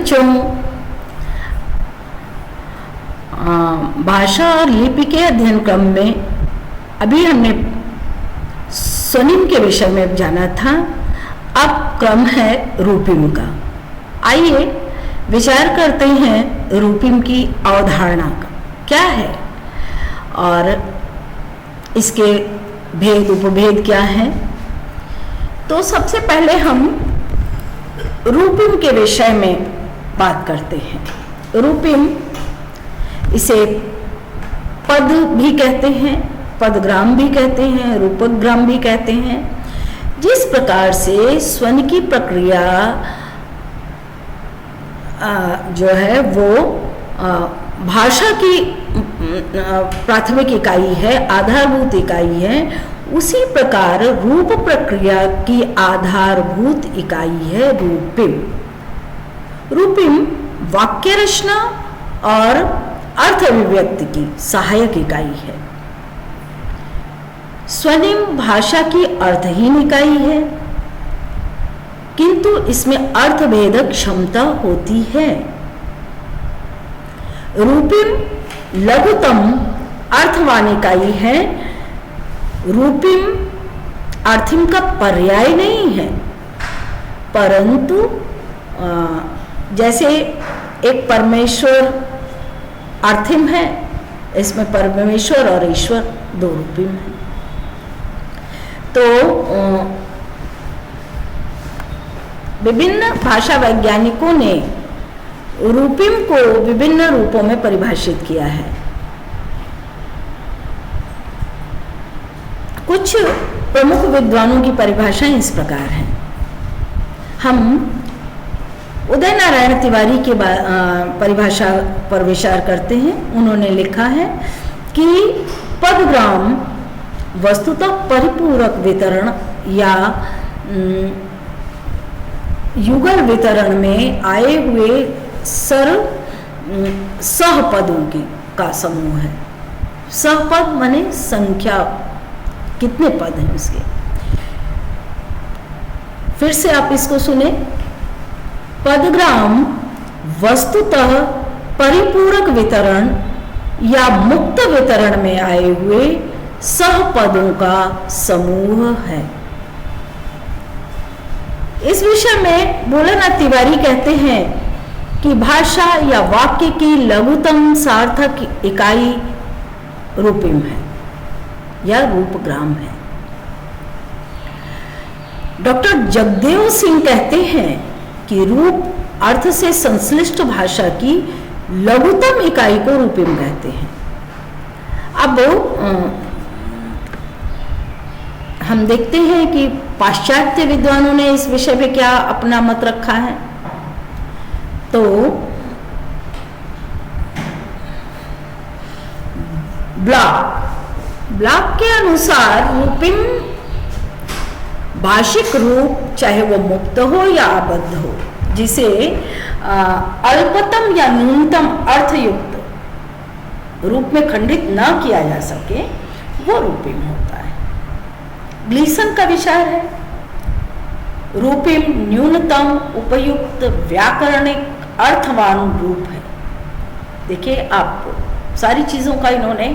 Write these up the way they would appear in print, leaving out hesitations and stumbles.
बच्चों, भाषा और लिपि के अध्ययन क्रम में अभी हमने स्वनिम के विषय में जाना था। अब क्रम है रूपिम का। आइए विचार करते हैं रूपिम की अवधारणा का क्या है और इसके भेद उपभेद क्या है। तो सबसे पहले हम रूपिम के विषय में बात करते हैं। रूपिम, इसे पद भी कहते हैं, पदग्राम भी कहते हैं, रूपकग्राम भी कहते हैं। जिस प्रकार से स्वन की प्रक्रिया जो है वो भाषा की प्राथमिक इकाई है, आधारभूत इकाई है, उसी प्रकार रूप प्रक्रिया की आधारभूत इकाई है रूपिम। रूपिम वाक्य रचना और अर्थ अभिव्यक्ति की सहायक इकाई है। स्वनिम भाषा की अर्थहीन इकाई है, किंतु इसमें अर्थभेदक क्षमता होती है। रूपिम लघुतम अर्थवान इकाई है। रूपिम अर्थिम का पर्याय नहीं है, परंतु जैसे एक परमेश्वर अर्थिम है, इसमें परमेश्वर और ईश्वर दो रूपिम है। तो विभिन्न भाषा वैज्ञानिकों ने रूपिम को विभिन्न रूपों में परिभाषित किया है। कुछ प्रमुख विद्वानों की परिभाषाएं इस प्रकार हैं। हम उदय नारायण तिवारी की परिभाषा पर विचार करते हैं। उन्होंने लिखा है कि पदग्राम वस्तुतः परिपूरक वितरण या युगल वितरण में आए हुए सहपदों का समूह है। सहपद माने संख्या, कितने पद हैं उसके। फिर से आप इसको सुने। पदग्राम वस्तुतः परिपूरक वितरण या मुक्त वितरण में आए हुए सहपदों का समूह है। इस विषय में भोलानाथ तिवारी कहते हैं कि भाषा या वाक्य की लघुतम सार्थक इकाई रूपिम है या रूपग्राम है। डॉक्टर जगदेव सिंह कहते हैं कि रूप अर्थ से संश्लिष्ट भाषा की लघुतम इकाई को रूपिम कहते हैं। अब हम देखते हैं कि पाश्चात्य विद्वानों ने इस विषय पे क्या अपना मत रखा है। तो ब्लॉक के अनुसार रूपिम भाषिक रूप, चाहे वो मुक्त हो या आबद्ध हो, जिसे अल्पतम या न्यूनतम अर्थयुक्त रूप में खंडित न किया जा सके, वो रूपिम होता है। ग्लीसन का विचार है रूपिम न्यूनतम उपयुक्त व्याकरणिक अर्थवान रूप है। देखिए, आपको सारी चीजों का इन्होंने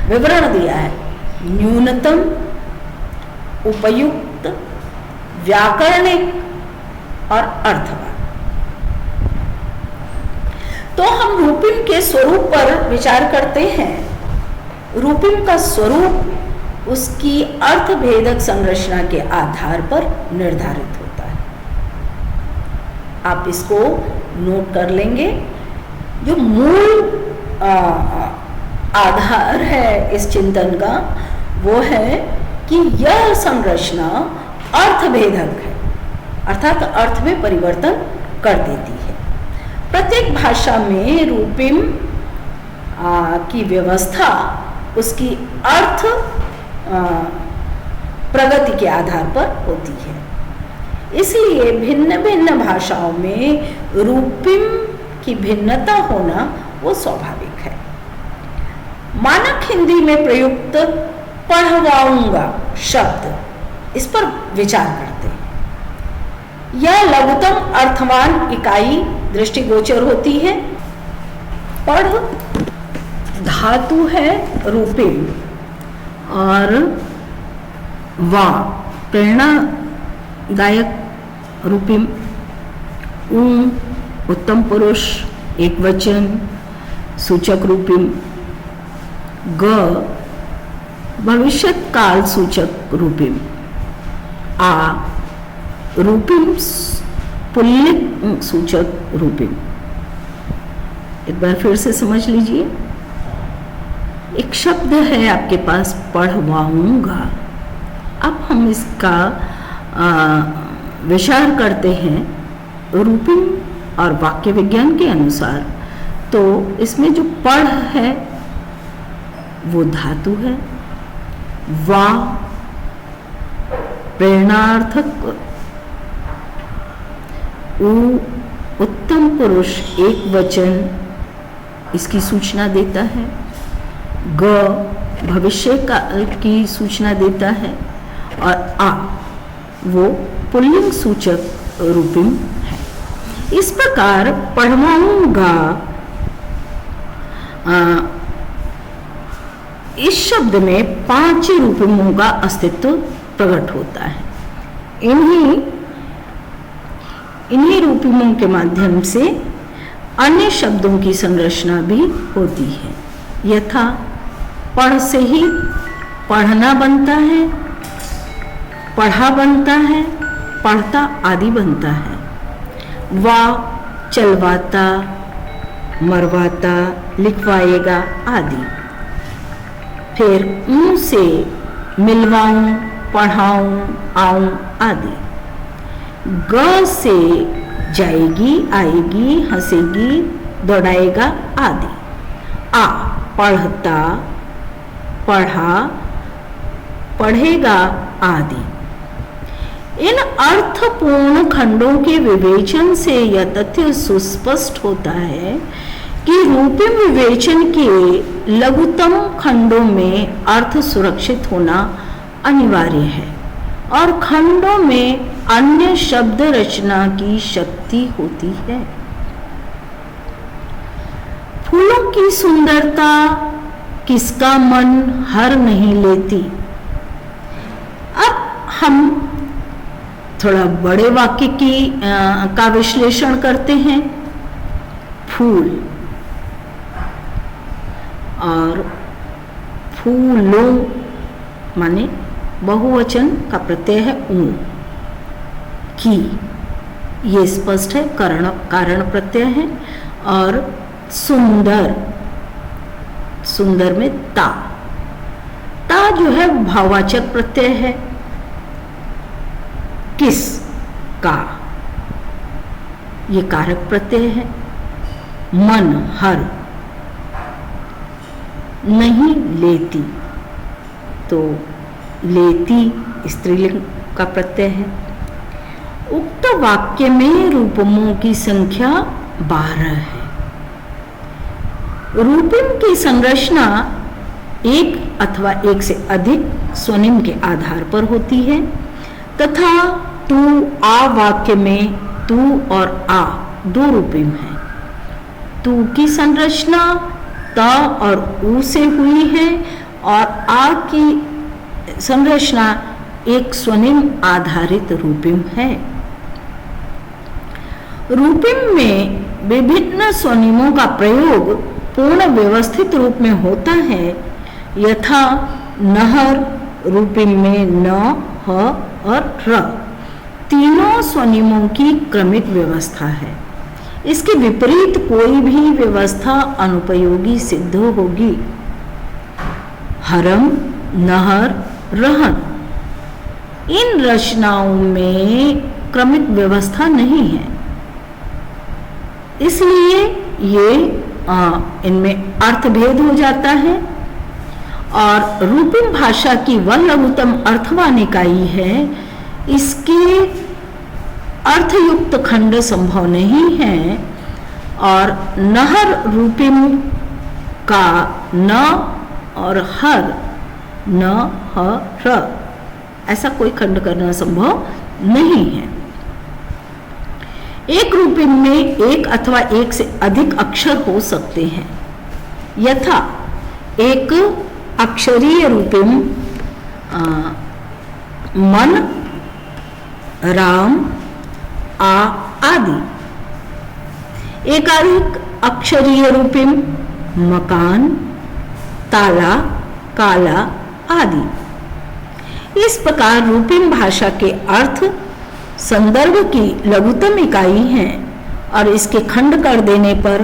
विवरण दिया है। न्यूनतम उपयुक्त व्याकरणिक और अर्थवान। तो हम रूपिम के स्वरूप पर विचार करते हैं। रूपिम का स्वरूप उसकी अर्थभेदक संरचना के आधार पर निर्धारित होता है। आप इसको नोट कर लेंगे। जो मूल आधार है इस चिंतन का वो है कि यह संरचना अर्थभेदक है, अर्थात अर्थ में परिवर्तन कर देती है। प्रत्येक भाषा में रूपिम की व्यवस्था उसकी अर्थ प्रगति के आधार पर होती है। इसलिए भिन्न भिन्न भाषाओं में रूपिम की भिन्नता होना वो स्वाभाविक है। मानक हिंदी में प्रयुक्त पढ़वाऊंगा शब्द, इस पर विचार करते हैं। यह लघुतम अर्थवान इकाई दृष्टिगोचर होती है। पढ़ धातु है रूपिम और वा प्रेरणादायक रूपिम, उत्तम पुरुष एक वचन सूचक रूपिम, ग भविष्यत काल सूचक रूपिम, आ रूपिम पुल्लिंग सूचक रूपिम। एक बार फिर से समझ लीजिए। एक शब्द है आपके पास पढ़वाऊंगा। अब हम इसका विचार करते हैं रूपिम और वाक्य विज्ञान के अनुसार। तो इसमें जो पढ़ है वो धातु है, वा प्रेरणार्थक, उत्तम पुरुष एक वचन इसकी सूचना देता है, ग भविष्य काल की सूचना देता है और आ वो पुल्लिंग सूचक रूपिम है। इस प्रकार पढ़वाऊंगा इस शब्द में 5 रूपिमों का अस्तित्व प्रकट होता है। इन्हीं रूपिमों के माध्यम से अन्य शब्दों की संरचना भी होती है। यथा पढ़ से ही पढ़ना बनता है, पढ़ा बनता है, पढ़ता आदि बनता है। वा चलवाता, मरवाता, लिखवाएगा आदि। फिर से मिलवाऊं, पढ़ाऊं, आऊं आदि। ग से जाएगी, आएगी, हंसेगी, दौड़ाएगा आदि। आ पढ़ता, पढ़ा, पढ़ेगा आदि। इन अर्थपूर्ण खंडों के विवेचन से यह तथ्य सुस्पष्ट होता है कि रूपिम विवेचन के लघुतम खंडों में अर्थ सुरक्षित होना अनिवार्य है और खंडों में अन्य शब्द रचना की शक्ति होती है। फूलों की सुंदरता किसका मन हर नहीं लेती। अब हम थोड़ा बड़े वाक्य का विश्लेषण करते हैं। फूल और फूलों माने बहुवचन का प्रत्यय है ऊ की, ये स्पष्ट है, कारण प्रत्यय है। और सुंदर, सुंदर में ता जो है भाववाचक प्रत्यय है। किस का ये कारक प्रत्यय है। मन हर, नहीं लेती तो लेती स्त्रीलिंग का प्रत्यय है। उक्त वाक्य में रूपमों की संख्या 12 है। रूपिम की संरचना एक अथवा एक से अधिक स्वनिम के आधार पर होती है तथा तू आ वाक्य में तू और आ 2 रूपिम है। तू की संरचना त और ऊ से हुई है और आ की संरचना एक स्वनिम आधारित रूपिम है। रूपिम में विभिन्न स्वनिमों का प्रयोग पूर्ण व्यवस्थित रूप में होता है। यथा नहर रूपिम में न, ह और र तीनों स्वनिमों की क्रमिक व्यवस्था है। इसके विपरीत कोई भी व्यवस्था अनुपयोगी सिद्ध होगी। हरम, नहर, रहन इन रचनाओं में क्रमिक व्यवस्था नहीं है, इसलिए ये इनमें अर्थभेद हो जाता है। और रूपिम भाषा की वह लघुतम अर्थवान इकाई है, इसके अर्थयुक्त खंड संभव नहीं है। और नहर रूपिम का न और हर न, ह, र ऐसा कोई खंड करना संभव नहीं है। एक रूपिम में एक अथवा एक से अधिक अक्षर हो सकते हैं। यथा एक अक्षरीय रूपिम मन, राम, आदि। एकाधिक अक्षरीय रूपिम मकान, ताला, काला आदि। इस प्रकार रूपिम भाषा के अर्थ संदर्भ की लघुतम इकाई हैं और इसके खंड कर देने पर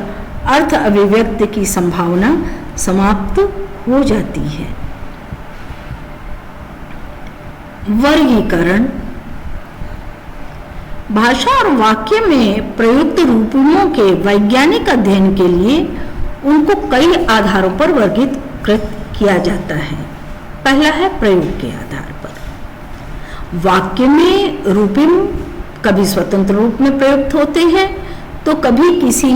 अर्थ अभिव्यक्ति की संभावना समाप्त हो जाती है। वर्गीकरण। भाषा और वाक्य में प्रयुक्त रूपों के वैज्ञानिक अध्ययन के लिए उनको कई आधारों पर वर्गीकृत किया जाता है। पहला है प्रयोग के आधार पर। वाक्य में रूपिम कभी स्वतंत्र रूप में प्रयुक्त होते हैं तो कभी किसी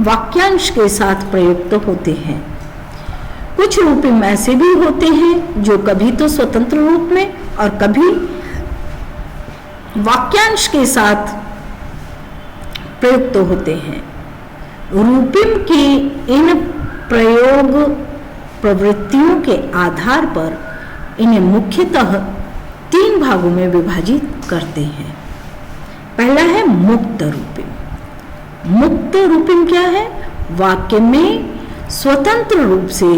वाक्यांश के साथ प्रयुक्त होते हैं। कुछ रूपिम ऐसे भी होते हैं जो कभी तो स्वतंत्र रूप में और कभी वाक्यांश के साथ प्रयुक्त होते हैं। रूपिम की इन प्रयोग प्रवृत्तियों के आधार पर इन्हें मुख्यतः 3 भागों में विभाजित करते हैं। पहला है मुक्त रूपिम। मुक्त रूपिम क्या है? वाक्य में स्वतंत्र रूप से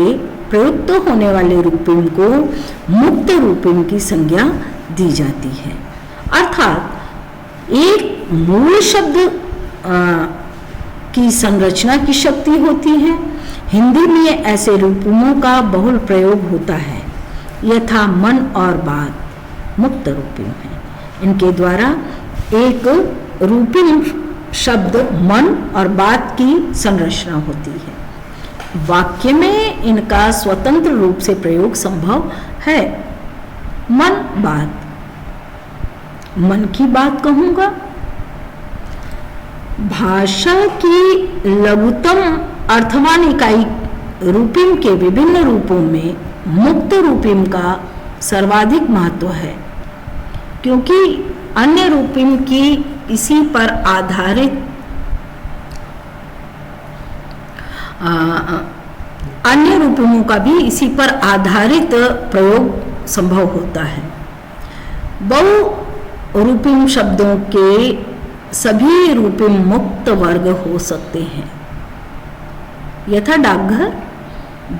प्रयुक्त होने वाले रूपिम को मुक्त रूपिम की संज्ञा दी जाती है। अर्थात एक मूल शब्द की संरचना की शक्ति होती है। हिंदी में ऐसे रूपों का बहुल प्रयोग होता है। यथा मन और बात मुक्त रूपिम है। इनके द्वारा एक रूपिम शब्द मन और बात की संरचना होती है। वाक्य में इनका स्वतंत्र रूप से प्रयोग संभव है। मन बात, मन की बात कहूंगा। भाषा की लघुतम अर्थवान इकाई रूपिम के विभिन्न रूपों में मुक्त रूपिम का सर्वाधिक महत्व है, क्योंकि अन्य रूपिम की इसी पर आधारित अन्य रूपिमों का भी इसी पर आधारित प्रयोग संभव होता है। बहु रूपिम शब्दों के सभी रूपिम मुक्त वर्ग हो सकते हैं। यथा डाकघर,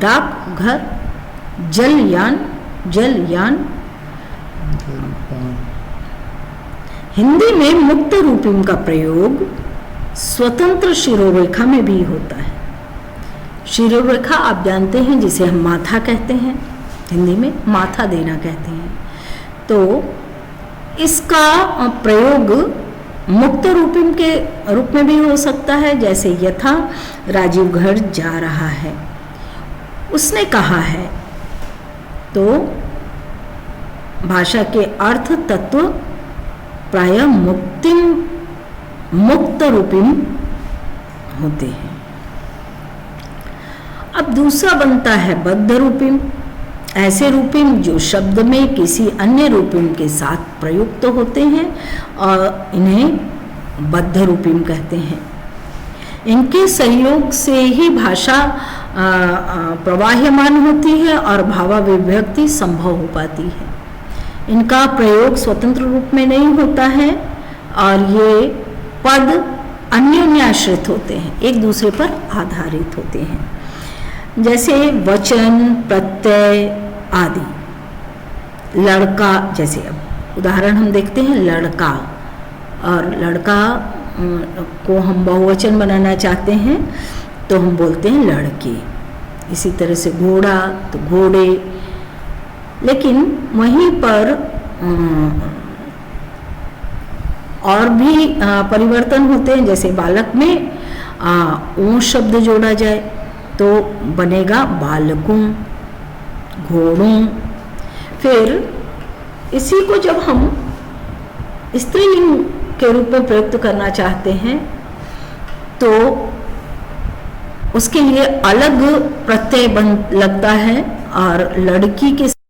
डाकघर, जलयान, जलयान। हिंदी में मुक्त रूपिम का प्रयोग स्वतंत्र शिरोरेखा में भी होता है। शिरोरेखा आप जानते हैं जिसे हम माथा कहते हैं, हिंदी में माथा देना कहते हैं। तो इसका प्रयोग मुक्त रूपिम के रूप में भी हो सकता है। जैसे यथा राजीव घर जा रहा है, उसने कहा है। तो भाषा के अर्थ तत्व प्रायः मुक्त रूपिम होते हैं। अब दूसरा बनता है बद्ध रूपिम। ऐसे रूपिम जो शब्द में किसी अन्य रूपिम के साथ प्रयुक्त होते हैं और इन्हें बद्ध रूपिम कहते हैं। इनके सहयोग से ही भाषा प्रवाह्यमान होती है और भावाभिव्यक्ति संभव हो पाती है। इनका प्रयोग स्वतंत्र रूप में नहीं होता है और ये पद अन्योन्याश्रित होते हैं, एक दूसरे पर आधारित होते हैं। जैसे वचन, प्रत्यय आदि। लड़का, जैसे अब उदाहरण हम देखते हैं लड़का, और लड़का को हम बहुवचन बनाना चाहते हैं तो हम बोलते हैं लड़के। इसी तरह से घोड़ा तो घोड़े। लेकिन वहीं पर और भी परिवर्तन होते हैं। जैसे बालक में ऊ शब्द जोड़ा जाए तो बनेगा बालकों, घोड़ों। फिर इसी को जब हम स्त्रीलिंग के रूप में प्रयुक्त करना चाहते हैं तो उसके लिए अलग प्रत्यय लगता है और लड़की के